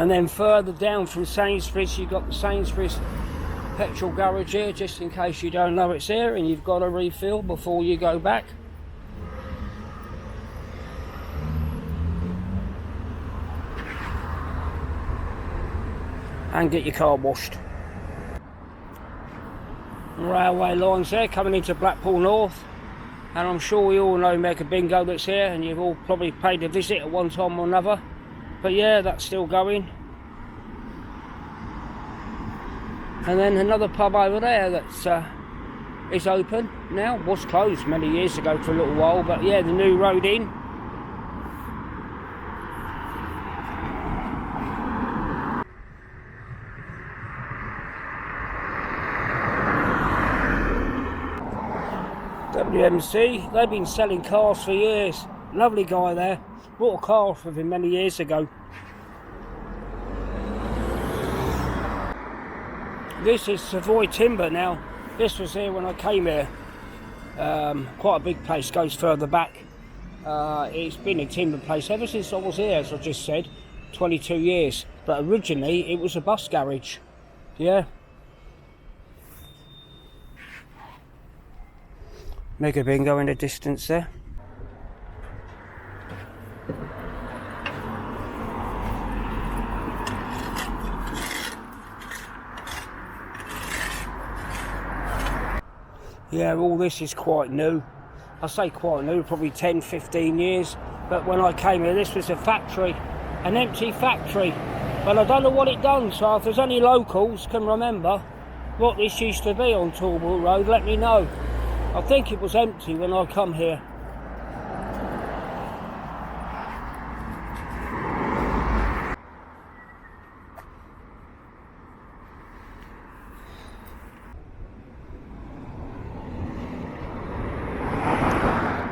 And then further down from Sainsbury's, you've got the Sainsbury's petrol garage here, just in case you don't know it's here and you've got to refill before you go back. And get your car washed. Railway lines there coming into Blackpool North, and I'm sure we all know Mega Bingo that's here, and you've all probably paid a visit at one time or another. But yeah, that's still going. And then another pub over there that's is open now. Was closed many years ago for a little while, but yeah, the new road in. WMC, they've been selling cars for years. Lovely guy there. Bought a car off of him many years ago. This is Savoy Timber now. This was here when I came here. Quite a big place, goes further back. It's been a timber place ever since I was here, as I just said, 22 years. But originally it was a bus garage. Yeah. Mega Bingo in the distance there. Yeah, all this is quite new. I say quite new, probably 10-15 years. But when I came here, this was a factory, an empty factory. But I don't know what it done, so if there's any locals can remember what this used to be on Talbot Road, let me know. I think it was empty when I come here.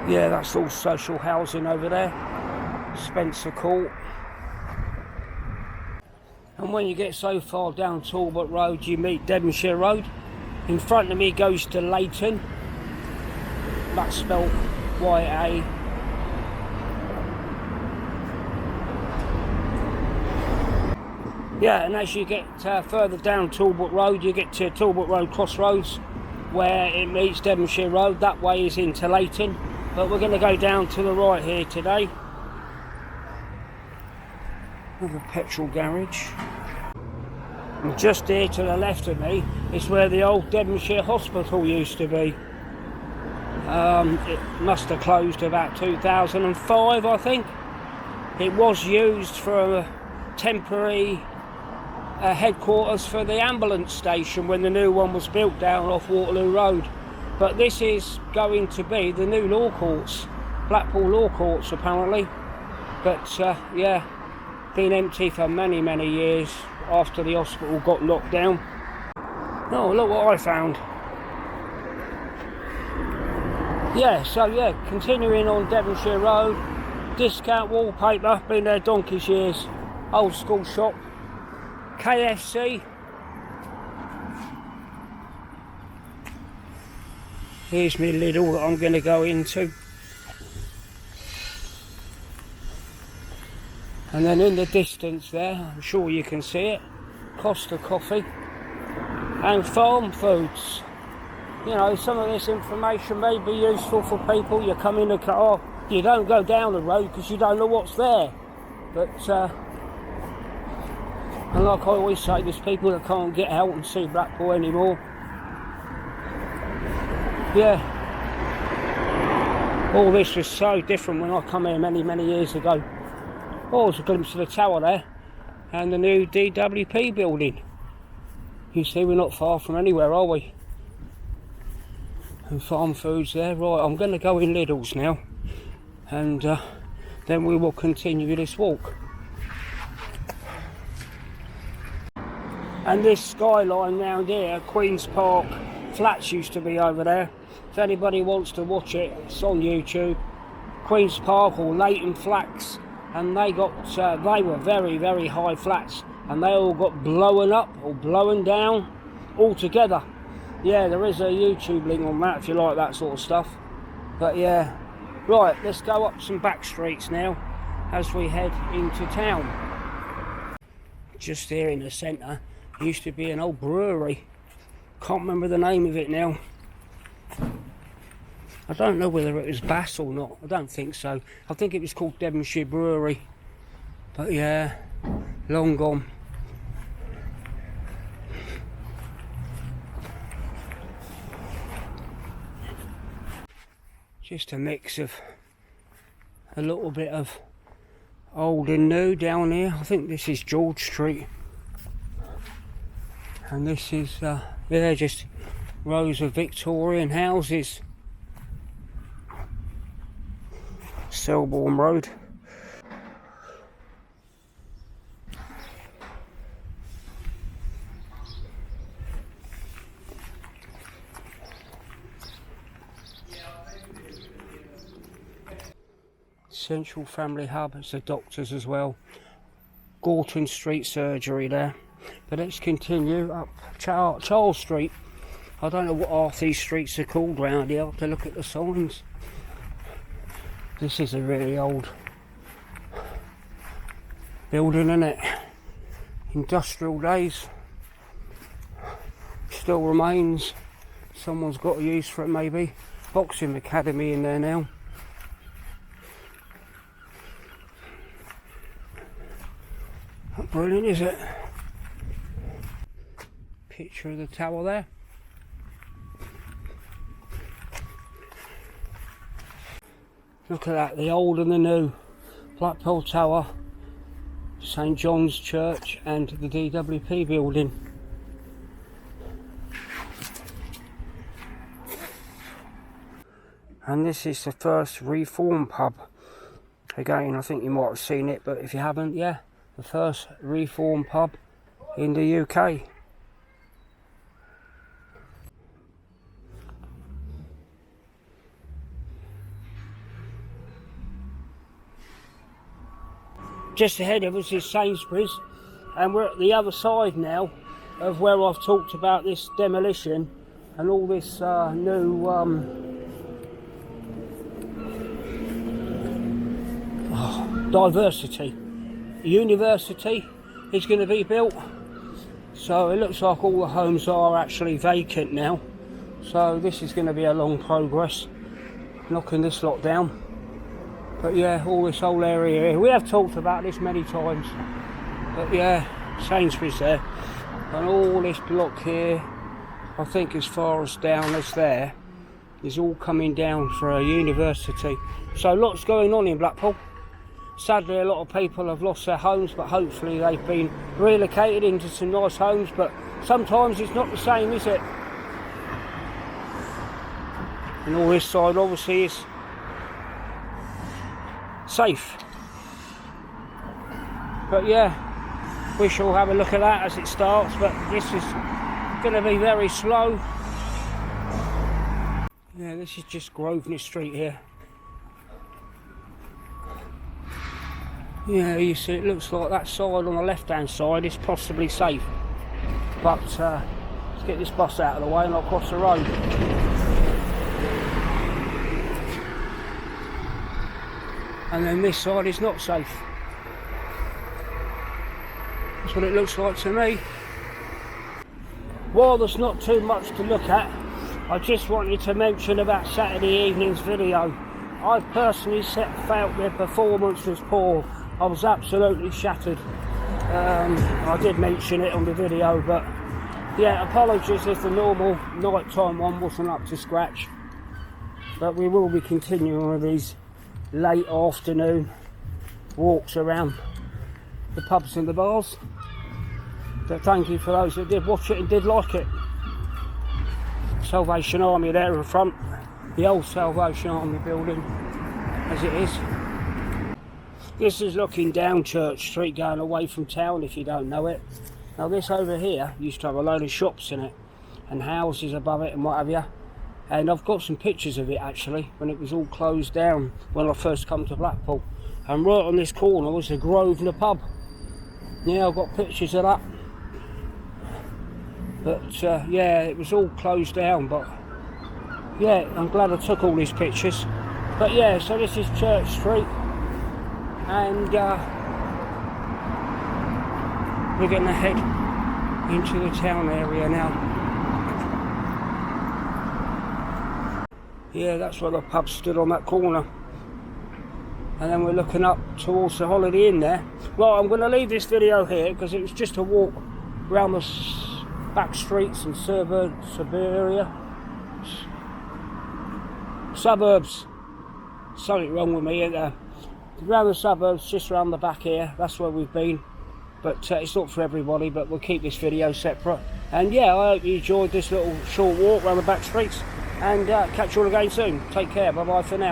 Yeah, that's all social housing over there. Spencer Court. And when you get so far down Talbot Road, you meet Devonshire Road. In front of me goes to Leighton. That's spelled Y-A. Yeah, and as you get further down Talbot Road, you get to Talbot Road Crossroads, where it meets Devonshire Road. That way is into Leighton, but we're going to go down to the right here today. Another petrol garage. And just here to the left of me is where the old Devonshire Hospital used to be. It must have closed about 2005, I think. It was used for a temporary headquarters for the ambulance station when the new one was built down off Waterloo Road. But this is going to be the new law courts, Blackpool law courts apparently. But yeah, been empty for many, many years after the hospital got knocked down. Oh, look what I found. Yeah, so yeah, continuing on Devonshire Road, Discount Wallpaper, been there donkey's years, old school shop, KFC, here's my Lidl that I'm going to go into, and then in the distance there, I'm sure you can see it, Costa Coffee, and Farm Foods. You know, some of this information may be useful for people. You come in a car, you don't go down the road because you don't know what's there. But, and like I always say, there's people that can't get out and see Blackpool anymore. Yeah. All this was so different when I come here many, many years ago. Oh, there's a glimpse of the tower there. And the new DWP building. You see, we're not far from anywhere, are we? And Farm Foods there. Right, I'm going to go in Lidl's now, and then we will continue this walk. And this skyline round here, Queen's Park Flats used to be over there. If anybody wants to watch it, it's on YouTube. Queen's Park or Leighton Flats, and they were very, very high flats, and they all got blown up or blown down altogether. Yeah, there is a YouTube link on that if you like that sort of stuff. But yeah, right, let's go up some back streets now as we head into town. just there in the centre, used to be an old brewery. Can't remember the name of it now. I don't know whether it was Bass or not. I don't think so. I think it was called Devonshire Brewery. But yeah, long gone. Just a mix of a little bit of old and new down here. I think this is George Street. And this is, yeah, just rows of Victorian houses. Selborne Road. Central Family Hub, it's the doctors as well. Gorton Street surgery there. But let's continue up Charles Street. I don't know what half these streets are called round here. I have to look at the signs. This is a really old building, isn't it? Industrial days. Still remains. Someone's got a use for it maybe. Boxing academy in there now. Not brilliant, is it? Picture of the tower there. Look at that, the old and the new. Blackpool Tower, St John's Church and the DWP building. And this is the first reform pub. Again, I think you might have seen it, but if you haven't, yeah, the first reform pub in the UK. Just ahead of us is Sainsbury's, and we're at the other side now of where I've talked about this demolition and all this new diversity. University is going to be built, so it looks like all the homes are actually vacant now, so this is going to be a long progress, knocking this lot down. But yeah, all this whole area here, we have talked about this many times, but yeah, Sainsbury's there, and all this block here, I think as far as down as there, is all coming down for a university. So lots going on in Blackpool. Sadly, a lot of people have lost their homes, but hopefully they've been relocated into some nice homes, but sometimes it's not the same, is it? And all this side obviously is safe. But yeah, we shall have a look at that as it starts, but this is going to be very slow. Yeah, this is just Grosvenor Street here. Yeah, you see, it looks like that side on the left hand side is possibly safe, but let's get this bus out of the way and I'll cross the road. And then this side is not safe. That's what it looks like to me. While there's not too much to look at, I just wanted to mention about Saturday evening's video. I personally felt their performance was poor. I was absolutely shattered. I did mention it on the video, but yeah, apologies if the normal nighttime one wasn't up to scratch. But we will be continuing with these late afternoon walks around the pubs and the bars. But thank you for those that did watch it and did like it. Salvation Army there in front, the old Salvation Army building as it is. This is looking down Church Street, going away from town if you don't know it. Now this over here used to have a load of shops in it and houses above it and what have you. And I've got some pictures of it actually when it was all closed down when I first come to Blackpool. And right on this corner was the Grosvenor pub. Yeah, I've got pictures of that. But yeah, it was all closed down, but yeah, I'm glad I took all these pictures. But yeah, so this is Church Street. And we're going to head into the town area now. Yeah, that's where the pub stood on that corner. And then we're looking up towards the Holiday Inn there. Well, I'm going to leave this video here because it was just a walk around the back streets and suburbs. Something wrong with me. Around the suburbs, just around the back here. That's where we've been. But it's not for everybody, but we'll keep this video separate. And yeah, I hope you enjoyed this little short walk around the back streets. And catch you all again soon. Take care. Bye bye for now.